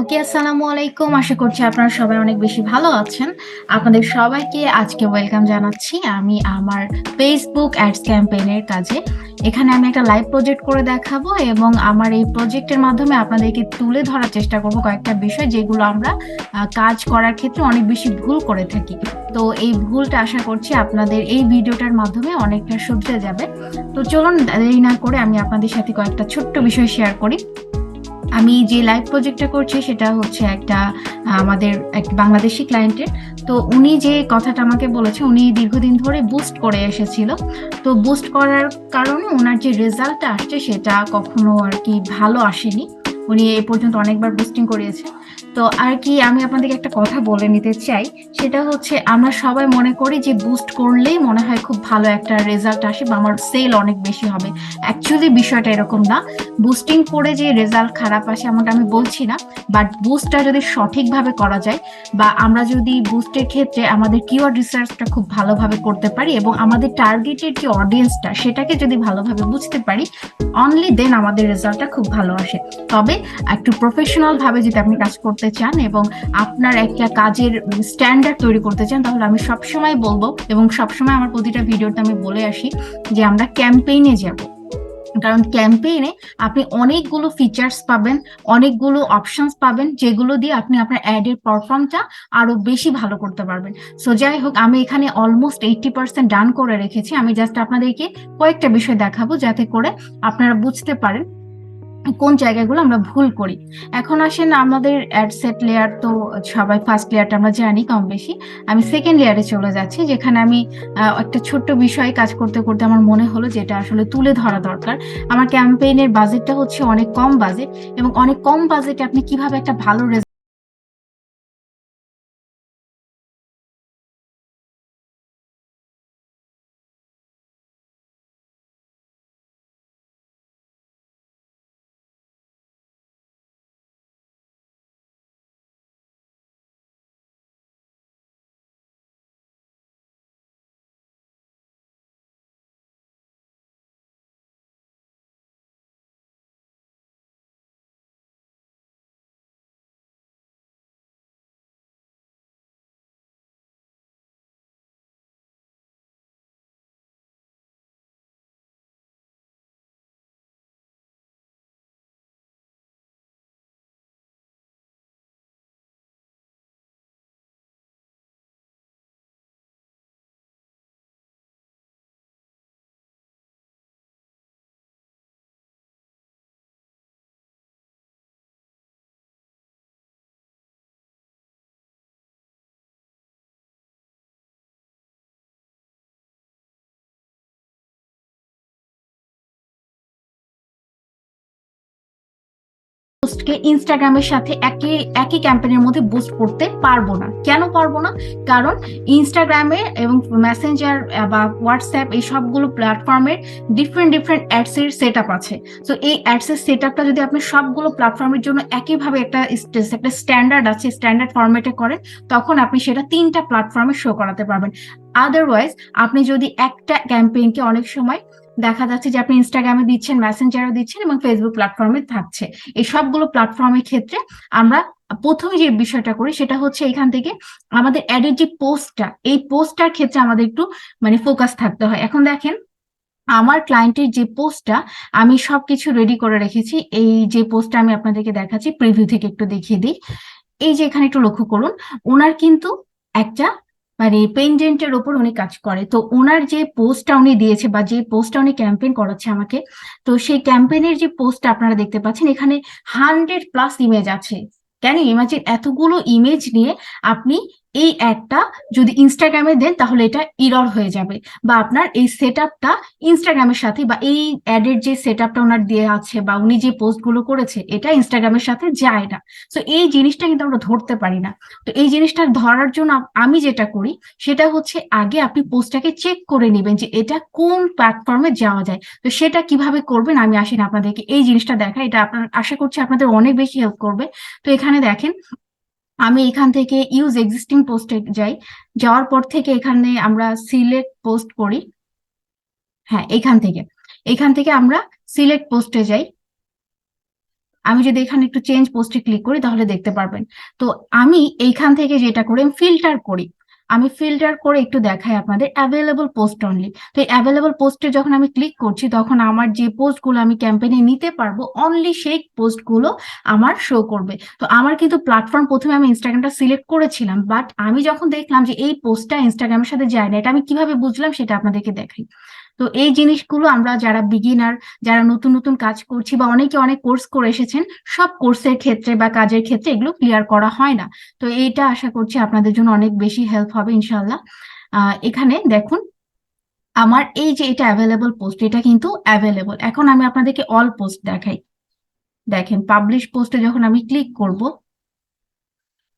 ওকে, আসসালামু আলাইকুম। আশা করছি আপনারা সবাই অনেক বেশি ভালো আছেন। আপনাদের সবাইকে আজকে ওয়েলকাম জানাচ্ছি আমি আমার ফেসবুক অ্যাডস ক্যাম্পেইনের কাজে। এখানে আমি একটা লাইভ প্রজেক্ট করে দেখাবো এবং আমার এই প্রজেক্টের মাধ্যমে আপনাদেরকে তুলে ধরার চেষ্টা করব কয়েকটা বিষয় যেগুলো আমরা কাজ করার ক্ষেত্রে অনেক বেশি ভুল করে থাকি। তো এই ভুলটা আশা করছি আপনাদের এই ভিডিওটার মাধ্যমে অনেকটা শুধরে যাবে। তো চলুন দেরি না করে আমি আপনাদের সাথে কয়েকটা ছোট্ট বিষয় শেয়ার করি। আমি যে লাইভ প্রজেক্টটা করছি সেটা হচ্ছে একটা আমাদের এক বাংলাদেশি ক্লায়েন্টের। তো উনি যে কথাটা আমাকে বলেছে, উনি দীর্ঘদিন ধরে বুস্ট করে এসেছিল। তো বুস্ট করার কারণে ওনার যে রেজাল্টটা আসছে সেটা কখনো আর কি ভালো আসেনি। উনি এ পর্যন্ত অনেকবার বুস্টিং করিয়েছে। তো আর কি আমি আপনাদেরকে একটা কথা বলে নিতে চাই, সেটা হচ্ছে আমরা সবাই মনে করি যে বুস্ট করলেই মনে হয় খুব ভালো একটা রেজাল্ট আসে বা আমার সেল অনেক বেশি হবে। অ্যাকচুয়ালি বিষয়টা এরকম না। বুস্টিং করে যে রেজাল্ট খারাপ আসে এমনটা আমি বলছি না, বাট বুস্টটা যদি সঠিকভাবে করা যায় বা আমরা যদি বুস্টের ক্ষেত্রে আমাদের কিওয়ার্ড রিসার্চটা খুব ভালোভাবে করতে পারি এবং আমাদের টার্গেটের যে অডিয়েন্সটা সেটাকে যদি ভালোভাবে বুঝতে পারি, অনলি দেন আমাদের রেজাল্টটা খুব ভালো আসে। তবে একটু প্রফেশনাল ভাবে যদি আপনি কাজ করতে চান এবং আপনার একটা কাজের স্ট্যান্ডার্ড তৈরি করতে চান, তাহলে আমি সবসময় বলবো এবং সবসময় আমার প্রতিটা ভিডিওতে আমি বলে আসি যে আমরা ক্যাম্পেইনে যাব। কারণ ক্যাম্পেইনে আপনি অনেকগুলো ফিচার্স পাবেন, অনেকগুলো অপশনস পাবেন, যেগুলো দিয়ে আপনি আপনার অ্যাডের পারফর্মটা আরো বেশি ভালো করতে পারবেন। সো যাই হোক, আমি এখানে অলমোস্ট 80% ডান করে রেখেছি। আমি জাস্ট আপনাদেরকে কয়েকটা বিষয় দেখাবো যাতে করে আপনারা বুঝতে পারেন কোন জায়গাগুলো আমরা ভুল করি। এখন আসেন, আমাদের অ্যাড সেট লেয়ার তো সবাই ফার্স্ট লেয়ারটা আমরা জানি কম বেশি। আমি সেকেন্ড লেয়ারে চলে যাচ্ছি, যেখানে আমি একটা ছোট্ট বিষয়ে কাজ করতে করতে আমার মনে হলো যেটা আসলে তুলে ধরা দরকার। আমার ক্যাম্পেইনের বাজেটটা হচ্ছে অনেক কম বাজেট, এবং অনেক কম বাজেটে আপনি কিভাবে একটা ভালো পোস্টকে ইনস্টাগ্রামের সাথে একই একই ক্যাম্পেইনের মধ্যে বুস্ট করতে পারবো না। কেন পারবো না? কারণ ইনস্টাগ্রামে এবং মেসেঞ্জার বা হোয়াটসঅ্যাপ এই সবগুলো প্ল্যাটফর্মের ডিফারেন্ট ডিফারেন্ট অ্যাডস এর সেট আপ আছে। তো এই অ্যাডস এর সেট আপটা যদি আপনি সবগুলো প্ল্যাটফর্মের জন্য একইভাবে একটা স্ট্যান্ডার্ড আছে, স্ট্যান্ডার্ড ফরম্যাটে করেন, তখন আপনি সেটা তিনটা প্ল্যাটফর্মে শো করাতে পারবেন। আদারওয়াইজ আপনি যদি একটা ক্যাম্পেইনকে অনেক সময় দেখা যাচ্ছে যে আপনি ইনস্টাগ্রামে দিচ্ছেন, মেসেঞ্জারও দিচ্ছেন এবং ফেসবুক প্ল্যাটফর্মে থাকছে, এই সবগুলো প্ল্যাটফর্মের ক্ষেত্রে আমরা প্রথমে যে বিষয়টা করি সেটা হচ্ছে এখান থেকে আমাদের অ্যাডের যে পোস্টটা, এই পোস্টটার ক্ষেত্রে আমাদের একটু মানে ফোকাস থাকতে হয়। এখন দেখেন, আমার ক্লায়েন্টের যে পোস্টটা আমি সবকিছু রেডি করে রেখেছি। এই যে পোস্টটা আমি আপনাদেরকে দেখাচ্ছি, প্রিভিউ থেকে একটু দেখিয়ে দিই। এই যে এখানে একটু লক্ষ্য করুন, ওনার কিন্তু একটা মানে পেনডেন্টের ওপর উনি কাজ করে। তো ওনার যে পোস্টটা উনি দিয়েছে বা যে পোস্টটা উনি ক্যাম্পেইন করাচ্ছে আমাকে, তো সেই ক্যাম্পেইনের যে পোস্টটা আপনারা দেখতে পাচ্ছেন, এখানে 100+ ইমেজ আছে। কেন ইমাজিন, এতগুলো ইমেজ নিয়ে আপনি এই অ্যাডটা যদি ইনস্টাগ্রামে দেন তাহলে এটা ইরর হয়ে যাবে, বা আপনার এই সেট আপটা ইনস্টাগ্রামের সাথে বা এই অ্যাডের যে সেট আপটা ওনার দেওয়া আছে বা উনি যে পোস্ট গুলো করেছে এটা ইনস্টাগ্রামের সাথে যায় না। তো এই জিনিসটা কিন্তু আমরা ধরতে পারি না। তো এই জিনিসটা ধরার জন্য আমি যেটা করি সেটা হচ্ছে আগে আপনি পোস্টটাকে চেক করে নেবেন যে এটা কোন প্ল্যাটফর্মে যাওয়া যায়। তো সেটা কিভাবে করবেন আমি আসেন আপনাদেরকে এই জিনিসটা দেখা, এটা আপনার আশা করছি আপনাদের অনেক বেশি হেল্প করবে। তো এখানে দেখেন, আমি এখান থেকে ইউজ এক্সিস্টিং পোস্টে যাই। যাওয়ার পর থেকে এখানে আমরা সিলেক্ট পোস্ট করি। হ্যাঁ, এখান থেকে আমরা সিলেক্ট পোস্টে যাই। আমি যদি এখানে একটু চেঞ্জ পোস্টে ক্লিক করি তাহলে দেখতে পারবেন। তো আমি এইখান থেকে যেটা করি, আমি ফিল্টার করি। আমি ফিল্টার করে একটু দেখাই আপনাদের অ্যাভেলেবল পোস্ট অনলি। তো এই অ্যাভেলেবল পোস্টে যখন আমি ক্লিক করছি তখন আমার যে পোস্টগুলো আমি ক্যাম্পেইনে নিতে পারবো অনলি সেই পোস্টগুলো আমার শো করবে। তো আমার কিন্তু প্ল্যাটফর্ম, প্রথমে আমি ইনস্টাগ্রামটা সিলেক্ট করেছিলাম, বাট আমি যখন দেখলাম যে এই পোস্টটা ইনস্টাগ্রামের সাথে যায় না, এটা আমি কিভাবে বুঝলাম সেটা আপনাদেরকে দেখাই। তো এই জিনিসগুলো আমরা যারা বিগিনার, যারা নতুন নতুন কাজ করছি, বা অনেকে অনেক কোর্স করে এসেছেন, সব কোর্সের ক্ষেত্রে বা কাজের ক্ষেত্রে এগুলো ক্লিয়ার করা হয় না। তো এইটা আশা করছি আপনাদের জন্য অনেক বেশি হেল্প হবে ইনশাল্লাহ। এখানে দেখুন, আমার এই যে এটা অ্যাভেলেবল পোস্ট, এটা কিন্তু অ্যাভেলেবল। এখন আমি আপনাদেরকে অল পোস্ট দেখাই। দেখেন পাবলিশ পোস্টে যখন আমি ক্লিক করব,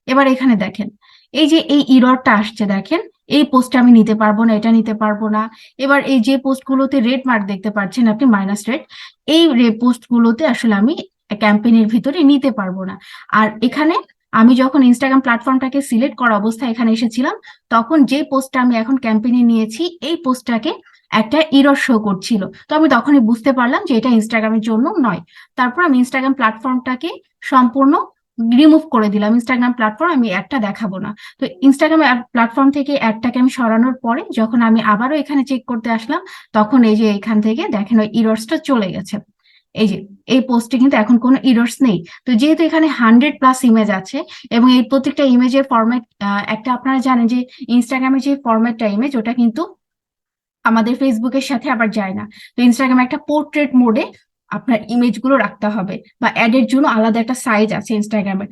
এবার এখানে দেখেন এই যে এই ইররটা আসছে, দেখেন এই পোস্টটা আমি নিতে পারবো না, এটা নিতে পারবো না। এবার এই যে পোস্টগুলোতে রেড মার্ক দেখতে পাচ্ছেন আপনি, মাইনাস রেড, এই পোস্টগুলোতে আসলে আমি ক্যাম্পেইনের ভিতরে নিতে পারবো না। আর এখানে আমি যখন ইনস্টাগ্রাম প্ল্যাটফর্মটাকে সিলেক্ট করা অবস্থায় এখানে এসেছিলাম, তখন যে পোস্টটা আমি এখন ক্যাম্পেইনে নিয়েছি এই পোস্টটাকে একটা ইরর শো করছিল। তো আমি তখনই বুঝতে পারলাম যে এটা ইনস্টাগ্রামের জন্য নয়। তারপর আমি ইনস্টাগ্রাম প্ল্যাটফর্মটাকে সম্পূর্ণ রিমুভ করে দিলাম। ইনস্টাগ্রাম প্ল্যাটফর্ম আমি অ্যাডটা দেখাবো না। তো ইনস্টাগ্রাম প্ল্যাটফর্ম থেকে অ্যাডটাকে আমি সরানোর পরে যখন আমি আবারও এখানে চেক করতে আসলাম, তখন এই যে এখান থেকে দেখেন ওই ইরর্সটা চলে গেছে। এই যে এই পোস্টে কিন্তু এখন কোনো ইরর্স নেই। তো যেহেতু এখানে 100+ ইমেজ আছে এবং এই প্রত্যেকটা ইমেজের ফরম্যাট, একটা আপনারা জানেন যে ইনস্টাগ্রামের যে ফরম্যাটটা ইমেজ, ওটা কিন্তু আমাদের ফেসবুকের সাথে আবার যায় না। তো ইনস্টাগ্রামে একটা পোর্ট্রেট মোডে আপনার ইমেজগুলো রাখতে হবে, বা অ্যাডের জন্য আলাদা একটা সাইজ আছে ইনস্টাগ্রামে,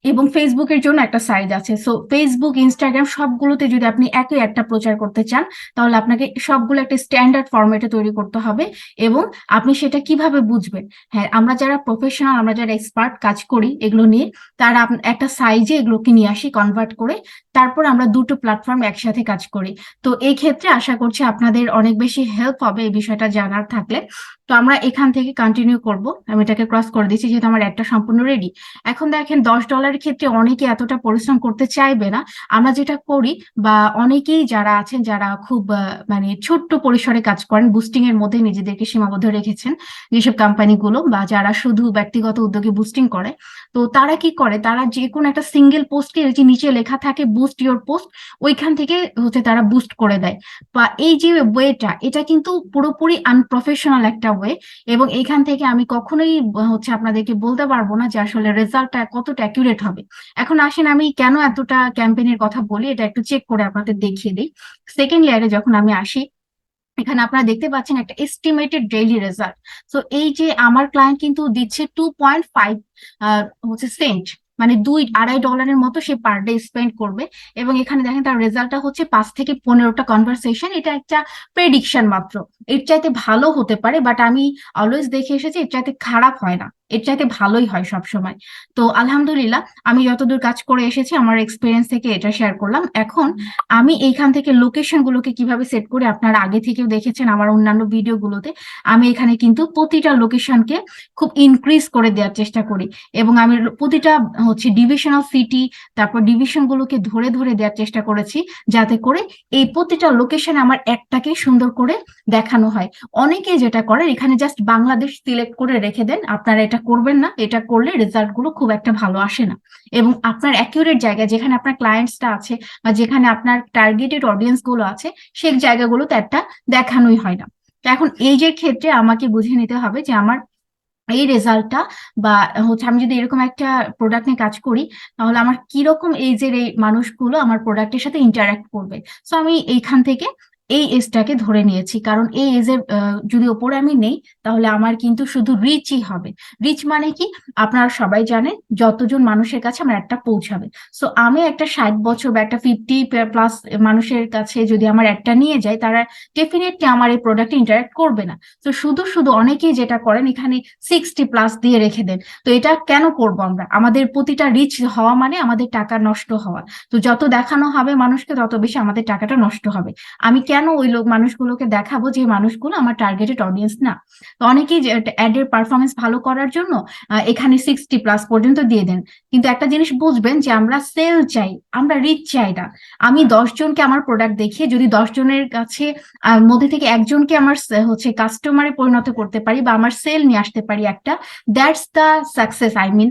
এবং ফেসবুকের জন্য একটা সাইজ আছে। সো ফেসবুক, ইনস্টাগ্রাম সবগুলোতে যদি আপনি একই একটা প্রচার করতে চান, তাহলে আপনাকে সবগুলো একটা স্ট্যান্ডার্ড ফরম্যাটে তৈরি করতে হবে। এবং আপনি সেটা কিভাবে বুঝবেন? হ্যাঁ, আমরা যারা প্রফেশনাল, আমরা যারা এক্সপার্ট কাজ করি এগুলো নিয়ে, তারা একটা সাইজে এগুলোকে নিয়ে আসি কনভার্ট করে, তারপর আমরা দুটো প্ল্যাটফর্ম একসাথে কাজ করি। তো এই ক্ষেত্রে আশা করছি আপনাদের অনেক বেশি হেল্প হবে এই বিষয়টা জানার থাকলে। তো আমরা এখান থেকে কন্টিনিউ করব। আমি এটাকে ক্রস করে দিচ্ছি যেহেতু আমার একটা সম্পূর্ণ রেডি। এখন দেখেন $10 ক্ষেত্রে অনেকে এতটা পরিশ্রম করতে চাইবে না। আমরা যেটা করি, বা অনেকেই যারা আছেন যারা খুব মানে ছোট্ট পরিসরে কাজ করেন, বুস্টিং এর মধ্যে নিজেদেরকে সীমাবদ্ধ রেখেছেন, যেসব কোম্পানিগুলো বা যারা শুধু ব্যক্তিগত উদ্যোগে বুস্টিং করে, তো তারা কি করে, তারা যে কোনো একটা সিঙ্গেল পোস্টকে, যে নিচে লেখা থাকে বুস্ট ইওর পোস্ট, ওইখান থেকে হচ্ছে তারা বুস্ট করে দেয়। বা এই যে ওয়েটা, এটা কিন্তু পুরোপুরি আনপ্রফেশনাল একটা ওয়ে। এবং এইখান থেকে আমি কখনোই হচ্ছে আপনাদেরকে বলতে পারবো না যে আসলে রেজাল্টটা কতটা অ্যাকুরেট হবে। এখন আসেন আমি কেন এতটা ক্যাম্পেইনের কথা বলি, এটা একটু চেক করে আপনাদের দেখিয়ে দিই। সেকেন্ড লেয়ারে যখন আমি আসি, এখানে আপনারা দেখতে পাচ্ছেন একটা এস্টিমেটেড ডেইলি রেজাল্ট। তো এই যে আমার ক্লায়েন্ট কিন্তু দিচ্ছে 2.5 হচ্ছে সেন্ট, মানে $2-2.5 মতো সে পার ডে স্পেন্ড করবে। এবং এখানে দেখেন তার রেজাল্টটা হচ্ছে 5 থেকে 15টা কনভারসেশন। এটা একটা প্রেডিকশন মাত্র, এর চাইতে ভালো হতে পারে, বাট আমি অলওয়েজ দেখে এসেছি এর চাইতে খারাপ হয় না, এর চাইতে ভালোই হয় সব সময়। তো আলহামদুলিল্লাহ, আমি যতদূর কাজ করে এসেছি আমার এক্সপিরিয়েন্স থেকে এটা শেয়ার করলাম। এখন আমি এইখান থেকে লোকেশন গুলোকে কিভাবে সেট করি আপনারা আগে থেকেও দেখেছেন আমার অন্যান্য ভিডিওগুলোতে। আমি এখানে কিন্তু প্রতিটা লোকেশনকে খুব ইনক্রিজ করে দেওয়ার চেষ্টা করি, এবং আমি প্রতিটা হচ্ছে ডিভিশনাল সিটি, তারপর ডিভিশন গুলোকে ধরে ধরে দেওয়ার চেষ্টা করেছি, যাতে করে এই প্রতিটা লোকেশনে আমার একটাকে সুন্দর করে দেখানো হয়। অনেকে যেটা করে এখানে জাস্ট বাংলাদেশ সিলেক্ট করে রেখে দেন, আপনারা এটা করবেন না। এটা করলে রেজাল্ট গুলো খুব একটা ভালো আসে না, এবং আপনার অ্যাকিউরেট জায়গায় যেখানে আপনার ক্লায়েন্টসটা আছে বা যেখানে আপনার টার্গেটেড অডিয়েন্স গুলো আছে, সেই জায়গাগুলোতে একটা দেখানোই হয় না। তো এখন এই যে ক্ষেত্রে আমাকে বুঝে নিতে হবে যে আমার এই রেজাল্টটা, বা হচ্ছে আমি যদি এরকম একটা প্রোডাক্ট নিয়ে কাজ করি, তাহলে আমার কিরকম এজের এই মানুষগুলো আমার প্রোডাক্টের সাথে ইন্টারাক্ট করবে। সো আমি এইখান থেকে এই এজটাকে ধরে নিয়েছি, কারণ এই এজের যদি ওপরে আমি নেই, তাহলে আমার কিন্তু শুধু রিচই হবে। রিচ মানে কি আপনারা সবাই জানেন, যতজন মানুষের কাছে আমার একটা পৌঁছাবে। সো আমি একটা 60 বছর বা একটা 50+ মানুষের কাছে যদি আমার একটা নিয়ে যাই, তারা ডেফিনেটলি আমার এই প্রোডাক্টে ইন্টারাক্ট করবে না। তো শুধু শুধু অনেকেই যেটা করেন, এখানে 60+ দিয়ে রেখে দেন। তো এটা কেন করব আমরা? আমাদের প্রতিটা রিচ হওয়া মানে আমাদের টাকা নষ্ট হওয়া। তো যত দেখানো হবে মানুষকে, তত বেশি আমাদের টাকাটা নষ্ট হবে। আমি কেন কেন ওই মানুষগুলোকে দেখাবো যে মানুষগুলো আমার টার্গেটেড অডিয়েন্স না। তো অনেকেই অ্যাডের পারফরমেন্স ভালো করার জন্য এখানে 60+ পর্যন্ত দিয়ে দেন, কিন্তু একটা জিনিস বুঝবেন যে আমরা সেল চাই, আমরা রিচ চাই না। আমি 10 জনকে আমার প্রোডাক্ট দেখিয়ে যদি 10 জনের কাছে মধ্যে থেকে একজনকে আমার হচ্ছে কাস্টমারে পরিণত করতে পারি বা আমার সেল নিয়ে আসতে পারি একটা, that's the success I mean.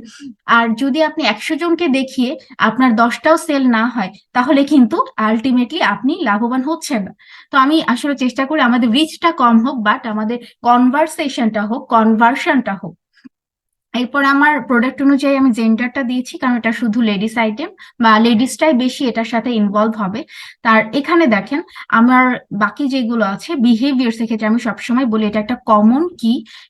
আর যদি আপনি 100 জনকে দেখিয়ে আপনার 10টাও সেল না হয়, তাহলে কিন্তু আলটিমেটলি আপনি লাভবান হচ্ছেন না। তো আমি আসলে চেষ্টা করি আমাদের রিচটা কম হোক, বাট আমাদের কনভারসেশনটা হোক, কনভার্সনটা হোক। এরপর আমার প্রোডাক্ট অনুযায়ী আমি জেন্ডারটা দিয়েছি, কারণ এটা শুধু লেডিস আইটেম বা লেডিসটাই বেশি এটার সাথে ইনভলভ হবে। তার এখানে দেখেন আমার বাকি যেগুলো আছে বিহেভিয়ার্স এর ক্ষেত্রে আমি সবসময় বলি এটা একটা কমন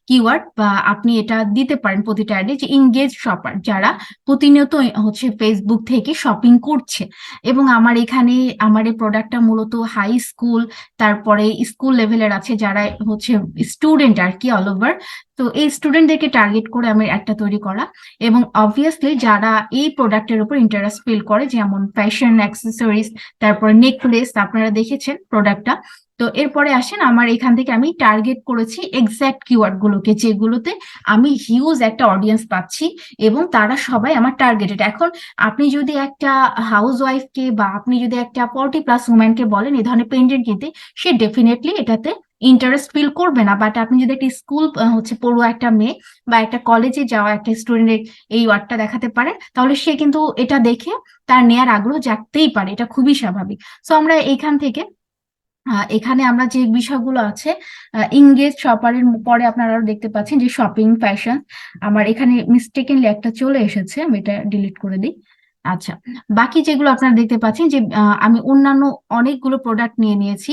কিওয়ার্ড বা আপনি এটা দিতে পারেন প্রতিটা অ্যাডে, যে ইংগেজ শপার, যারা প্রতিনিয়ত হচ্ছে ফেসবুক থেকে শপিং করছে। এবং আমার এখানে আমার এই প্রোডাক্টটা মূলত হাই স্কুল, তারপরে স্কুল লেভেলের আছে, যারা হচ্ছে স্টুডেন্ট আর কি অল ওভার। তো এই স্টুডেন্টদেরকে টার্গেট করে আমি একটা তৈরি করা, এবং অবভিয়াসলি যারা এই প্রোডাক্টের উপর ইন্টারেস্ট ফিল করে, যেমন ফ্যাশন অ্যাক্সেসরিজ, তারপর নেকলেস, আপনারা দেখেছেন প্রোডাক্টটা। তো এরপরে আসেন আমার এখান থেকে আমি টার্গেট করেছি এক্সাক্ট কিওয়ার্ড গুলোকে, যেগুলোতে আমি হিউজ একটা অডিয়েন্স পাচ্ছি এবং তারা সবাই আমার টার্গেটেড। এখন আপনি যদি একটা হাউস ওয়াইফকে বা আপনি যদি একটা 40+ উম্যানকে বলেন এই ধরনের পেন্ডেন্ট কিনতে, সে ডেফিনেটলি এটাতে ইন্টারেস্ট ফিল করবে না। বাট আপনি যদি একটা স্কুল হচ্ছে পড়ুয়া একটা মেয়ে বা একটা কলেজে যাওয়া একটা স্টুডেন্টের এই ওয়ার্ডটা দেখাতে পারে, তাহলে সে কিন্তু এটা দেখে তার নেয়ার আগ্রহ জাগতেই পারে, এটা খুবই স্বাভাবিক। সো আমরা এইখান থেকে এখানে আমরা যে বিষয়গুলো আছে, ইংগেজ শপারের পরে আপনারা আরো দেখতে পাচ্ছেন যে শপিং ফ্যাশন, আমার এখানে মিস্টেকেনলি একটা চলে এসেছে, আমি এটা ডিলিট করে দিই। আচ্ছা, বাকি যেগুলো আপনারা দেখতে পাচ্ছেন যে আমি অন্যান্য অনেকগুলো প্রোডাক্ট নিয়ে নিয়েছি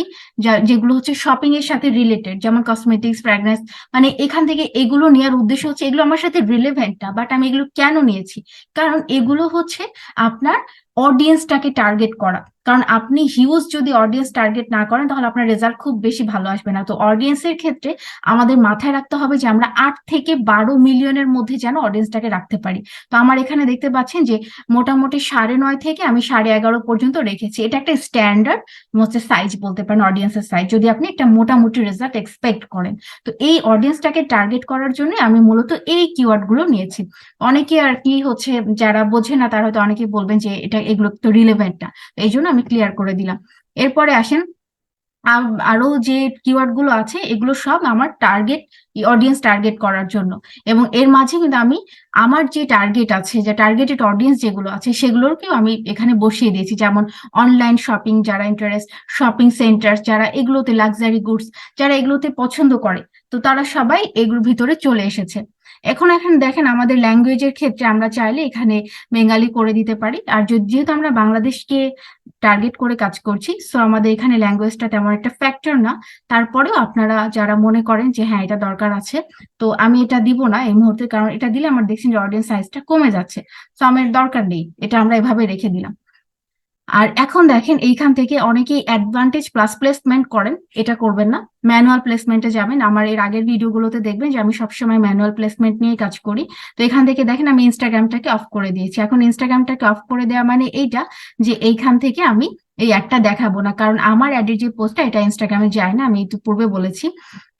যেগুলো হচ্ছে শপিং এর সাথে রিলেটেড, যেমন কসমেটিক্স, ফ্র্যাগনেন্স। মানে এখান থেকে এগুলো নেওয়ার উদ্দেশ্য হচ্ছে এগুলো আমার সাথে রিলেভেন্ট না, বাট আমি এগুলো কেন নিয়েছি, কারণ এগুলো হচ্ছে আপনার অডিয়েন্সটাকে টার্গেট করা। কারণ আপনি হিউজ যদি অডিয়েন্স টার্গেট না করেন, তাহলে আপনার রেজাল্ট খুব বেশি ভালো আসবে না। তো অডিয়েন্সের ক্ষেত্রে আমাদের মাথায় রাখতে হবে যে আমরা 8 থেকে 12 মিলিয়নের মধ্যে যেন অডিয়েন্সটাকে রাখতে পারি। তো আমার এখানে দেখতে পাচ্ছেন যে মোটামুটি 9.5 থেকে আমি 11.5 পর্যন্ত রেখেছি। এটা একটা স্ট্যান্ডার্ড হচ্ছে সাইজ বলতে পারেন, অডিয়েন্সের সাইজ, যদি আপনি একটা মোটামুটি রেজাল্ট এক্সপেক্ট করেন। তো এই অডিয়েন্সটাকে টার্গেট করার জন্য আমি মূলত এই কিওয়ার্ড গুলো নিয়েছি। অনেকে আর কি হচ্ছে যারা বোঝে না, তারা হয়তো অনেকে বলবেন যে এগুলো তো রিলেভেন্ট না, এই জন্য আমি ক্লিয়ার করে দিলাম। এরপরে আসেন আরো যে কিওয়ার্ড গুলো আছে, এগুলো সব আমার টার্গেট অডিয়েন্স টার্গেট করার জন্য। এবং এর মাঝে কিন্তু আমি আমার যে টার্গেট আছে, যে টার্গেটেড অডিয়েন্স যেগুলো আছে, সেগুলোকেও আমি এখানে বসিয়ে দিয়েছি, যেমন অনলাইন শপিং যারা ইন্টারেস্ট, শপিং সেন্টার যারা এগুলোতে, লাক্সারি গুডস যারা এগুলোতে পছন্দ করে, তো তারা সবাই এগুলোর ভিতরে চলে এসেছে। এখন দেখেন আমাদের ল্যাঙ্গুয়েজের ক্ষেত্রে আমরা চাইলে এখানে বেঙ্গালি করে দিতে পারি। আর যেহেতু আমরা বাংলাদেশকে টার্গেট করে কাজ করছি, সো আমাদের এখানে ল্যাঙ্গুয়েজটা তেমন একটা ফ্যাক্টর না। তারপরেও আপনারা যারা মনে করেন যে হ্যাঁ এটা দরকার আছে, তো আমি এটা দিব না এই মুহূর্তে, কারণ এটা দিলে আমার দেখছেন যে অডিয়েন্স সাইজটা কমে যাচ্ছে, তো আমার দরকার নেই, এটা আমরা এভাবে রেখে দিলাম। আর এখন দেখেন এইখান থেকে অনেকেই অ্যাডভান্টেজ প্লাস প্লেসমেন্ট করেন, এটা করবেন না, ম্যানুয়াল প্লেসমেন্টে যাবেন। আমার এর আগের ভিডিওগুলোতে দেখবেন যে আমি সবসময় ম্যানুয়াল প্লেসমেন্ট নিয়ে কাজ করি। তো এখান থেকে দেখেন আমি ইনস্টাগ্রামটাকে অফ করে দিয়েছি। এখন ইনস্টাগ্রামটাকে অফ করে দেওয়া মানে এইটা যে এইখান থেকে আমি এই অ্যাডটা দেখাবো না, কারণ আমার অ্যাডের যে পোস্টটা এটা ইনস্টাগ্রামে যায় না, আমি একটু পূর্বে বলেছি।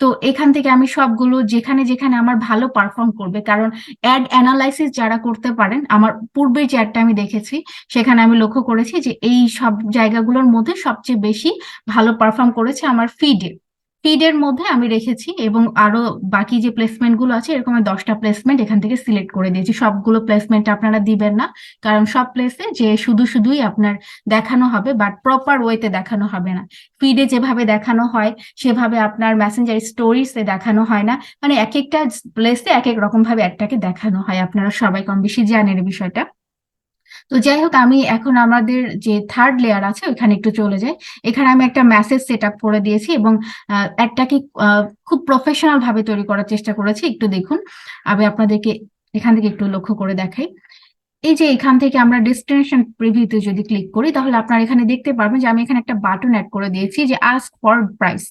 তো এখান থেকে আমি সবগুলো যেখানে যেখানে আমার ভালো পারফর্ম করবে, কারণ অ্যাড অ্যানালাইসিস যারা করতে পারেন, আমার পূর্বে যে অ্যাডটা আমি দেখেছি সেখানে আমি লক্ষ্য করেছি যে এই সব জায়গাগুলোর মধ্যে সবচেয়ে বেশি ভালো পারফর্ম করেছে আমার ফিডের মধ্যে আমি রেখেছি। এবং আরো বাকি যে প্লেসমেন্ট গুলো আছে, এরকম 10টা প্লেসমেন্ট এখান থেকে সিলেক্ট করে দিয়েছি। সবগুলো প্লেসমেন্ট আপনারা দিবেন না, কারণ সব প্লেসে যে শুধুই আপনার দেখানো হবে, বাট প্রপার ওয়েতে দেখানো হবে না। ফিডে যেভাবে দেখানো হয় সেভাবে আপনার মেসেঞ্জার স্টোরিজে দেখানো হয় না। মানে এক একটা প্লেসে এক এক রকম ভাবে একটাকে দেখানো হয়, আপনারা সবাই কম বেশি জানেন এই বিষয়টা। তো যাই হোক, আমি এখন আমাদের যে থার্ড লেয়ার আছে ওইখানে একটু চলে যাই। এখানে আমি একটা মেসেজ সেট আপ করে দিয়েছি এবং একটাকে খুব প্রফেশনাল ভাবে তৈরি করার চেষ্টা করেছি। একটু দেখুন, আমি আপনাদেরকে এখান থেকে একটু লক্ষ্য করে দেখাই। এই যে এখান থেকে আমরা ডেস্টিনেশন প্রিভিউতে যদি ক্লিক করি, তাহলে আপনারা এখানে দেখতে পারবেন যে আমি এখানে একটা বাটন অ্যাড করে দিয়েছি যে আস্ক ফর প্রাইস।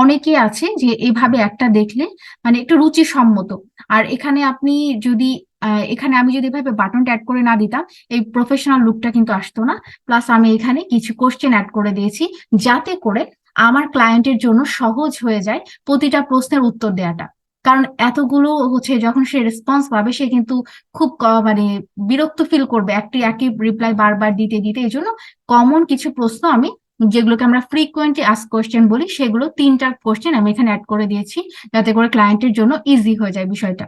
অনেকে আছে যে এভাবে একটা দেখলে মানে একটু রুচিসম্মত। আর এখানে আপনি যদি এখানে আমি যদি এভাবে বাটনটা অ্যাড করে না দিতাম, এই প্রফেশনাল লুকটা কিন্তু আসতো না। প্লাস আমি এখানে কিছু কোশ্চেন অ্যাড করে দিয়েছি, যাতে করে আমার ক্লায়েন্টের জন্য সহজ হয়ে যায় প্রতিটা প্রশ্নের উত্তর দেওয়াটা। কারণ এতগুলো হচ্ছে যখন সে রেসপন্স পাবে সে কিন্তু খুব মানে বিরক্ত ফিল করবে একটি একই রিপ্লাই বারবার দিতে দিতে। এই জন্য কমন কিছু প্রশ্ন আমি, যেগুলোকে আমরা ফ্রিকোয়েন্টলি আস্ক কোয়েশ্চেন বলি, সেগুলো 3টা কোশ্চেন আমি এখানে অ্যাড করে দিয়েছি, যাতে করে ক্লায়েন্টের জন্য ইজি হয়ে যায় বিষয়টা।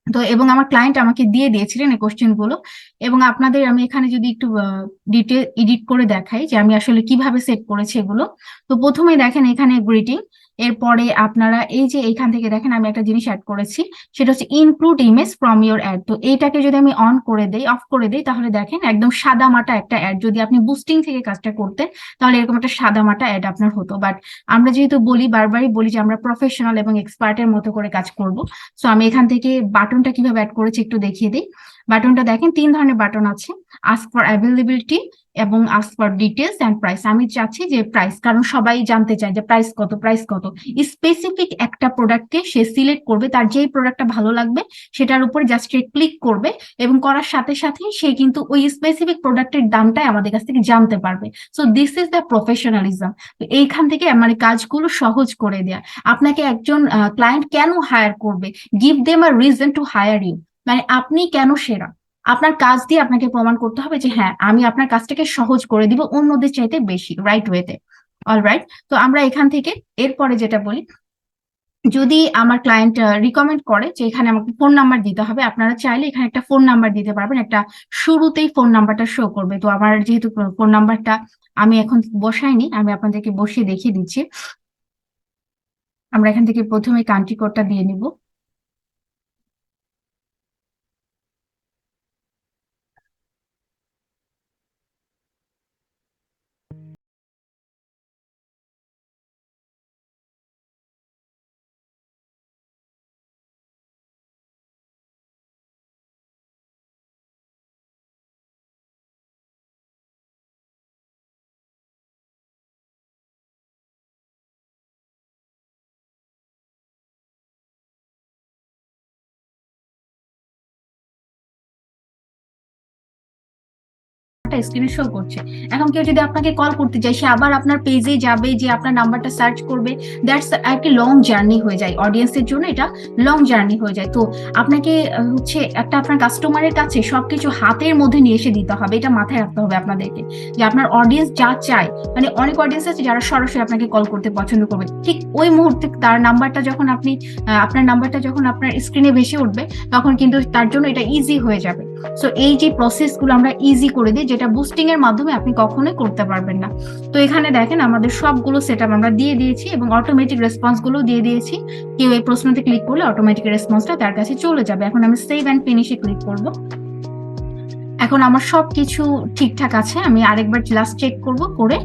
তো এবং আমার ক্লায়েন্ট আমাকে দিয়ে দিয়েছিলেন এই কোশ্চেন গুলো। এবং আপনাদের আমি এখানে যদি একটু ডিটেল এডিট করে দেখাই যে আমি আসলে কিভাবে সেট করেছি এগুলো। তো প্রথমে দেখেন এখানে গ্রিটিং, এরপরে আপনারা এই যে এইখান থেকে দেখেন আমি একটা জিনিস অ্যাড করেছি, সেটা হচ্ছে include image from your ad. তো এইটাকে যদি আমি অন করে দেই, অফ করে দেই, তাহলে দেখেন একদম সাদা মাটা একটা অ্যাড। যদি আপনি বুস্টিং থেকে কাজটা করতেন তাহলে এরকম একটা সাদা মাটা অ্যাড আপনার হতো। বাট আমরা যেহেতু বলি, বারবারই বলি যে আমরা প্রফেশনাল এবং এক্সপার্টের মতো করে কাজ করব, সো আমি এখান থেকে বাটনটা কিভাবে অ্যাড করেছি একটু দেখিয়ে দিই। বাটনটা দেখেন 3 ধরনের বাটন আছে, আস্ক ফর অ্যাভেলেবিলিটি এবং ask for details and price. আমি চাচ্ছি যে প্রাইস, কারণ সবাই জানতে চায় যে প্রাইস কত, প্রাইস কত। স্পেসিফিক একটা প্রোডাক্টকে সে সিলেক্ট করবে, তার যেই প্রোডাক্টটা ভালো লাগবে সেটার উপর জাস্ট ক্লিক করবে, এবং করার সাথে সাথে সে কিন্তু ওই স্পেসিফিক প্রোডাক্টের দামটাই আমাদের কাছ থেকে জানতে পারবে। So this is the professionalism. তো এইখান থেকে মানে কাজগুলো সহজ করে দেয়া। আপনাকে একজন ক্লায়েন্ট কেন হায়ার করবে, give them a reason to hire you. মানে আপনি কেন সেরা, আপনার কাজ দিয়ে আপনাকে প্রমাণ করতে হবে যে হ্যাঁ আমি আপনার কাজটাকে সহজ করে দিব অন্যদের চাইতে বেশি, রাইট ওয়েতে। অলরাইট, তো আমরা এখান থেকে এরপরে যেটা বলি, যদি আমার ক্লায়েন্ট রিকমেন্ড করে যে এখানে আমাকে ফোন নাম্বার দিতে হবে, আপনারা চাইলে এখানে একটা ফোন নাম্বার দিতে পারবেন, একটা শুরুতেই ফোন নাম্বারটা শো করবে। তো আমার যেহেতু ফোন নাম্বারটা আমি এখন বসাইনি, আমি আপনাদেরকে বসিয়ে দেখিয়ে দিচ্ছি। আমরা এখান থেকে প্রথমে কান্ট্রি কোডটা দিয়ে নিব। স্ক্রিনে শো করছে। এখন কেউ যদি আপনাকে কল করতে চায়, সে আবার আপনার পেজে যাবে, যে আপনার নাম্বারটা সার্চ করবে, দ্যাটস একটি লং জার্নি হয়ে যায়, অডিয়েন্সের জন্য এটা লং জার্নি হয়ে যায়। তো আপনাকে হচ্ছে একটা আপনার কাস্টমারের কাছে সবকিছু হাতের মধ্যে নিয়ে এসে দিতে হবে, এটা মাথায় রাখতে হবে আপনাদেরকে, যে আপনার অডিয়েন্স যা চায়। মানে অনেক অডিয়েন্স আছে যারা সরাসরি আপনাকে কল করতে পছন্দ করবে, ঠিক ওই মুহূর্তে তার নাম্বারটা যখন আপনি আপনার নাম্বারটা যখন আপনার স্ক্রিনে ভেসে উঠবে, তখন কিন্তু তার জন্য এটা ইজি হয়ে যাবে। সো এই যে প্রসেসগুলো আমরা ইজি করে দিই, যেটা বুস্টিং এর মাধ্যমে আপনি কখনোই করতে পারবেন না। তো এখানে দেখেন আমাদের সবগুলো সেটআপ আমরা দিয়ে দিয়েছি এবং অটোমেটিক রেসপন্স গুলো দিয়ে দিয়েছি। কেউ এই প্রশ্নতে ক্লিক করলে অটোমেটিক রেসপন্সটা তার কাছে চলে যাবে। এখন আমি সেভ এন্ড ফিনিশে ক্লিক করব। এখন আমার সবকিছু ঠিকঠাক আছে, আমি আরেকবার লাস্ট চেক করব, করে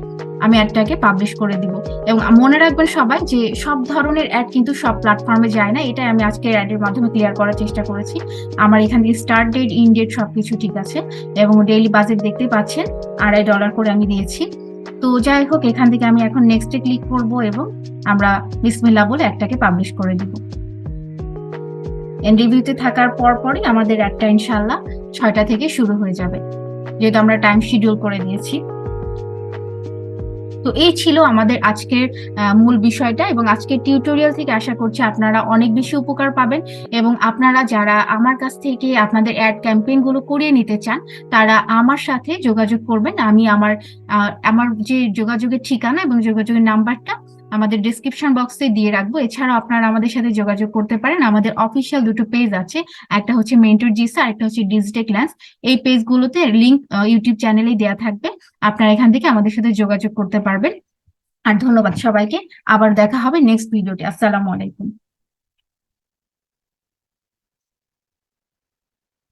আমি অ্যাডটাকে পাবলিশ করে দিব। এবং মনে রাখবেন সবাই যে সব ধরনের অ্যাড কিন্তু সব প্ল্যাটফর্মে যায় না, এটাই আমি আজকে অ্যাডের মাধ্যমে ক্লিয়ার করার চেষ্টা করেছি। আমার এখান থেকে স্টার্ট ডেট, ইন ডেট সবকিছু ঠিক আছে, এবং ডেইলি বাজেট দেখতে পাচ্ছেন $2.5 করে আমি দিয়েছি। তো যাই হোক, এখান থেকে আমি এখন নেক্সটে ক্লিক করব এবং আমরা বিসমিল্লাহ বলে অ্যাডটাকে পাবলিশ করে দিব। এন্ড রিভিউতে থাকার পরই আমাদের অ্যাডটা ইনশাল্লাহ 6টা থেকে শুরু হয়ে যাবে, যেহেতু আমরা টাইম শিডিউল করে দিয়েছি। তো এই ছিল আমাদের আজকের মূল বিষয়টা, এবং আজকের টিউটোরিয়াল থেকে আশা করছি আপনারা অনেক বেশি উপকার পাবেন। এবং আপনারা যারা আমার কাছ থেকে আপনাদের অ্যাড ক্যাম্পেইন গুলো করিয়ে নিতে চান, তারা আমার সাথে যোগাযোগ করবেন। আমি আমার যে যোগাযোগের ঠিকানা এবং যোগাযোগের নাম্বারটা আমাদের ডিসক্রিপশন বক্সে দিয়ে রাখবো। এছাড়াও আপনারা আমাদের সাথে যোগাযোগ করতে পারেন, আমাদের অফিসিয়াল 2টো পেজ আছে, একটা হচ্ছে মেন্টর জিসা, একটা হচ্ছে ডিজিটেক ল্যান্স। এই পেজগুলোতে লিংক ইউটিউব চ্যানেলেই দেওয়া থাকবে, আপনারা এখান থেকে আমাদের সাথে যোগাযোগ করতে পারবেন। আর ধন্যবাদ সবাইকে, আবার দেখা হবে নেক্সট ভিডিওতে। আসসালামু আলাইকুম।